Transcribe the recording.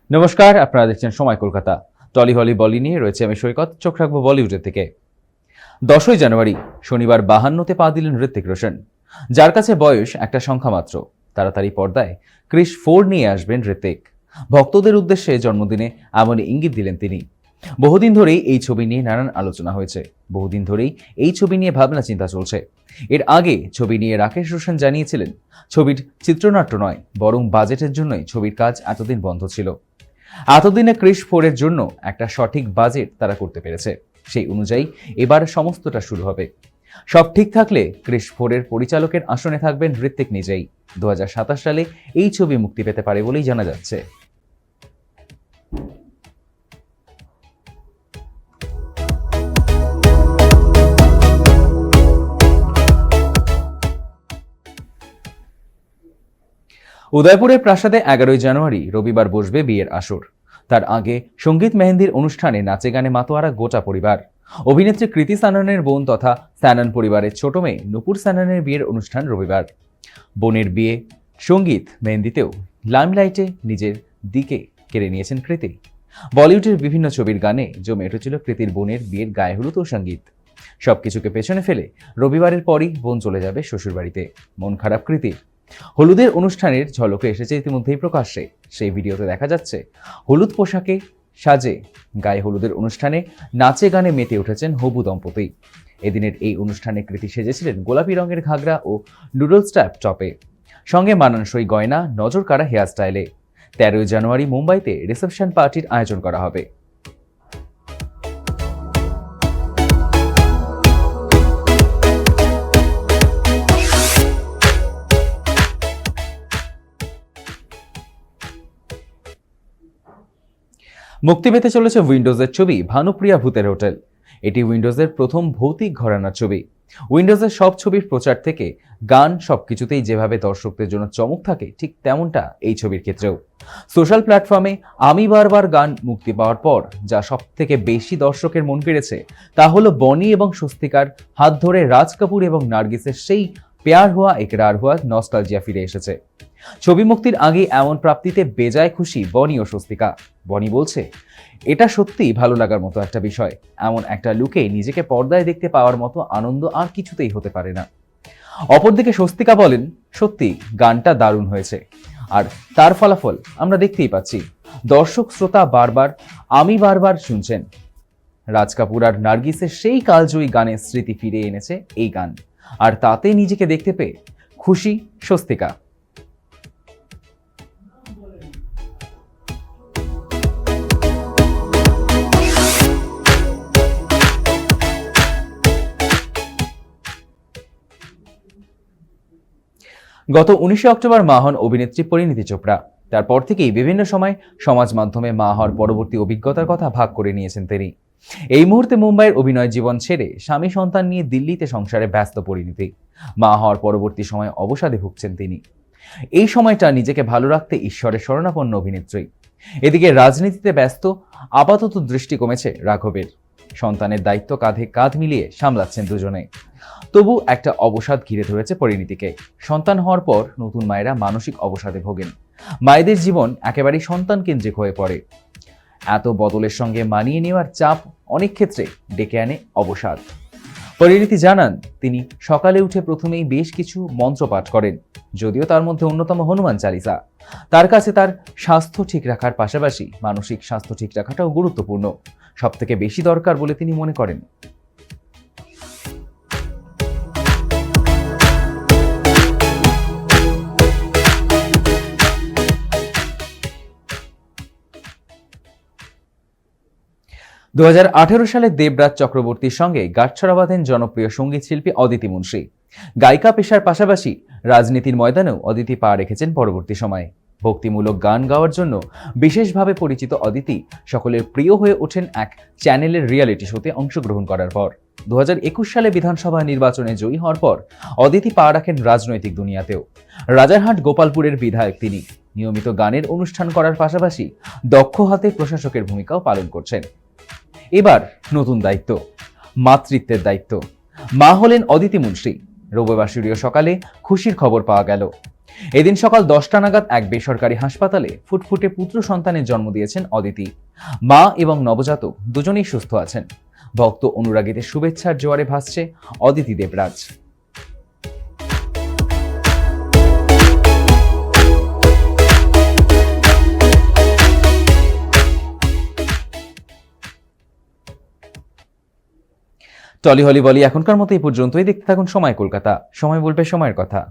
নমস্কার, আপনারা দেখছেন সময় কলকাতা। টলি হলি বলি নিয়ে রয়েছে আমি সৈকত। চোখ রাখবো বলিউডের দিকে। 10ই জানুয়ারি শনিবার 52তে পা দিলেন হৃতিক রোশন, যার কাছে বয়স একটা সংখ্যা মাত্র। তাড়াতাড়ি পর্দায় ক্রিশ 4 নিয়ে আসবেন হৃতিক। ভক্তদের উদ্দেশ্যে জন্মদিনে এমনই ইঙ্গিত দিলেন তিনি। বহুদিন ধরেই এই ছবি নিয়ে নানান আলোচনা হয়েছে, বহুদিন ধরেই এই ছবি নিয়ে ভাবনা চিন্তা চলছে। এর আগে ছবি নিয়ে রাকেশ রোশন জানিয়েছিলেন, ছবির চিত্রনাট্য নয় বরং বাজেটের জন্যই ছবির কাজ এতদিন বন্ধ ছিল। এতদিনে ক্রিশ 4 এর জন্য একটা সঠিক বাজেট তারা করতে পেরেছে, সেই অনুযায়ী এবার সমস্তটা শুরু হবে। সব ঠিক থাকলে ক্রিশ 4 এর পরিচালকের আসনে থাকবেন হৃতিক নিজেই। 2027 সালে এই ছবি মুক্তি পেতে পারে বলেই জানা যাচ্ছে। উদয়পুরের প্রাসাদে 11ই জানুয়ারি রবিবার বসবে বিয়ের আসর। তার আগে সঙ্গীত মেহেন্দির অনুষ্ঠানে নাচে গানে মাতোয়ারা গোটা পরিবার। অভিনেত্রী কৃতি সাননের বোন তথা সানন পরিবারের ছোট মেয়ে নূপুর সাননের বিয়ের অনুষ্ঠান রবিবার। বোনের বিয়ে সঙ্গীত মেহেন্দিতেও লাইমলাইটে নিজের দিকে কেড়ে নিয়েছেন কৃতি। বলিউডের বিভিন্ন ছবির গানে জমে উঠেছিল কৃতির বোনের বিয়ের গায়ে হলুদ ও সঙ্গীত। সবকিছুকে পেছনে ফেলে রবিবারের পরই বোন চলে যাবে শ্বশুরবাড়িতে। মন খারাপ কৃতির। হলুদের অনুষ্ঠানের ঝলকে এসেছে ইতিমধ্যেই প্রকাশ্যে। সেই ভিডিওতে দেখা যাচ্ছে হলুদ পোশাকে সাজে গায়ে হলুদের অনুষ্ঠানে নাচে গানে মেতে উঠেছেন হবু দম্পতি। এদিনের এই অনুষ্ঠানে কৃতি সেজেছিলেন গোলাপি রঙের ঘাগরা ও ডুডল স্ট্যাপ টপে, সঙ্গে মানানসই গয়না, নজর কাড়া হেয়ার স্টাইলে। 13ই জানুয়ারি মুম্বাইতে রিসেপশন পার্টির আয়োজন করা হবে। মুক্তি পেতে চলেছে উইন্ডোজের ছবি ভানুপ্রিয়া ভূতের হোটেল। এটি উইন্ডোজের প্রথম ভৌতিক ঘরানার ছবি। উইন্ডোজের সব ছবির প্রচার থেকে গান সবকিছুতেই যেভাবে দর্শকদের জন্য চমক থাকে, ঠিক তেমনটা এই ছবির ক্ষেত্রেও। সোশ্যাল প্ল্যাটফর্মে আমি বারবার গান মুক্তি পাওয়ার পর যা সব থেকে বেশি দর্শকের মন কেড়েছে তা হলো বনি এবং স্বস্তিকার হাত ধরে রাজ কাপুর এবং নার্গিসের সেই প্যার হুয়া একরার হুয়া নস্টালজিয়া ফিরে এসেছে। ছবি মুক্তির আগে এমন প্রাপ্তিতে বেজায় খুশি বনি ও স্বস্তিকা। বনি বলছে, এটা সত্যিই ভালো লাগার মতো একটা বিষয়। এমন একটা লুকে নিজেকে পর্দায় দেখতে পাওয়ার মতো আনন্দ আর কিছুতেই হতে পারে না। অপরদিকে স্বস্তিকা বলেন, সত্যি গানটা দারুণ হয়েছে, আর তার ফলাফল আমরা দেখতেই পাচ্ছি। দর্শক শ্রোতা আমি বারবার শুনছেন। রাজ কাপুর আর নার্গিসের সেই কালজয়ী গানের স্মৃতি ফিরে এনেছে এই গান, আর তাতে নিজেকে দেখতে পেয়ে খুশি স্বস্তিকা। গত 19শে অক্টোবর মা হন অভিনেত্রী পরিণীতি চোপড়া। তারপর থেকেই বিভিন্ন সময় সমাজ মাধ্যমে মা হওয়ার পরবর্তী অভিজ্ঞতার কথা ভাগ করে নিয়েছেন তিনি। এই মুহূর্তে মুম্বাইয়ের অভিনয় জীবন ছেড়ে স্বামী সন্তান নিয়ে দিল্লিতে সংসারে ব্যস্ত পরিণীতি। মা হওয়ার পরবর্তী সময় অবসাদে ভুগছেন তিনি। এই সময়টা নিজেকে ভালো রাখতে ঈশ্বরের শরণাপন্ন অভিনেত্রী। এদিকে রাজনীতিতে ব্যস্ত, আপাতত দৃষ্টি কমেছে রাঘবের। সন্তানের দায়িত্ব কাঁধে কাঁধ মিলিয়ে সামলাচ্ছেন দুজনে। তবু একটা অবসাদ ঘিরে ধরেছে পরিণীতিকে। সন্তান হওয়ার পর নতুন মায়েরা মানসিক অবসাদে ভোগেন। মায়েদের জীবন একেবারেই সন্তান কেন্দ্রিক হয়ে পড়ে। এত বদলের সঙ্গে মানিয়ে নেওয়ার চাপ অনেক ক্ষেত্রে ডেকে আনে অবসাদ। পরিণীতি জানান, তিনি সকালে উঠে প্রথমেই বেশ কিছু মন্ত্র পাঠ করেন, যদিও তার মধ্যে অন্যতম হনুমান চালিসা। তার কাছে তার স্বাস্থ্য ঠিক রাখার পাশাপাশি মানসিক স্বাস্থ্য ঠিক রাখাটাও গুরুত্বপূর্ণ, সবথেকে বেশি দরকার বলে তিনি মনে করেন। দু সালে দেবরাজ চক্রবর্তীর সঙ্গে গাঁটছড়া বাঁধেন জনপ্রিয় সঙ্গীত শিল্পী অদিতি মুন্সী। গায়িকা পেশার পাশাপাশি রাজনীতির ময়দানেও অদিতি পা রেখেছেন পরবর্তী সময়ে। ভক্তিমূলক গান গাওয়ার জন্য বিশেষভাবে পরিচিত অদিতি সকলের প্রিয় হয়ে ওঠেন এক চ্যানেলের রিয়ালিটি শোতে অংশগ্রহণ করার পর। 2021 সালে বিধানসভা নির্বাচনে জয়ী হওয়ার পর অদিতি পা রাখেন রাজনৈতিক দুনিয়াতেও। রাজারহাট গোপালপুরের বিধায়ক তিনি। নিয়মিত গানের অনুষ্ঠান করার পাশাপাশি দক্ষ হাতে প্রশাসকের ভূমিকাও পালন করছেন। এবার নতুন দায়িত্ব, মাতৃত্বের দায়িত্ব। মা হলেন অদিতি মুন্সী। রবিবার সকালে খুশির খবর পাওয়া গেল। এদিন সকাল 10টা নাগাদ এক বেসরকারি হাসপাতালে ফুটফুটে পুত্র সন্তানের জন্ম দিয়েছেন অদিতি। মা এবং নবজাতক দুজনেই সুস্থ আছেন। ভক্ত অনুরাগীদের শুভেচ্ছার জোয়ারে ভাসছে অদিতি দেবরাজ। টলি হলি বলি এখনকার মতো এই পর্যন্তই। দেখতে থাকুন সময় কলকাতা, সময় বলবে সময়ের কথা।